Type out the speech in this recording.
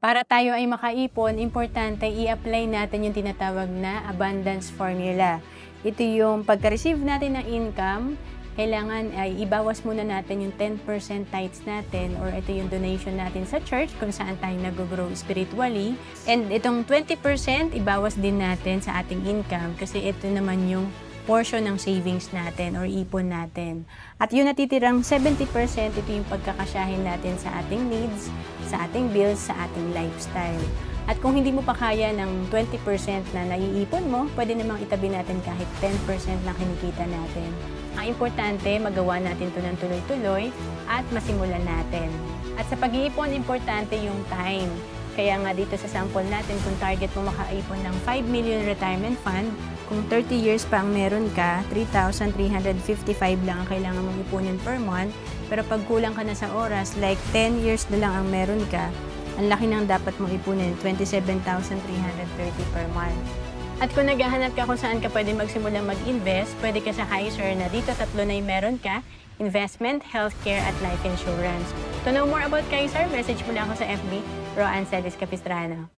Para tayo ay makaipon, importante i-apply natin yung tinatawag na abundance formula. Ito yung pagka-receive natin ng income, kailangan ay ibawas muna natin yung 10% tithes natin or ito yung donation natin sa church kung saan tayo nag-grow spiritually. And itong 20% ibawas din natin sa ating income kasi ito naman yung portion ng savings natin or ipon natin. At yung natitirang 70%, ito yung pagkakasyahin natin sa ating needs, sa ating bills, sa ating lifestyle. At kung hindi mo pa kaya ng 20% na naiipon mo, pwede namang itabi natin kahit 10% ng kinikita natin. Ang importante, magawa natin ito ng tuloy-tuloy at masimulan natin. At sa pag-iipon, importante yung time. Kaya nga dito sa sample natin, kung target mo makaipon ng 5 million retirement fund, kung 30 years pa ang meron ka, 3,355 lang ang kailangan mong ipunin per month. Pero pag kulang ka na sa oras, like 10 years na lang ang meron ka, ang laki nang dapat mong ipunin, 27,330 per month. At kung naghahanap ka kung saan ka pwede magsimula mag-invest, pwede ka sa Kaiser na dito tatlo na yung meron ka, investment, healthcare, at life insurance. To know more about Kaiser, message mo lang ako sa FB, Roanne Celis Capistrano.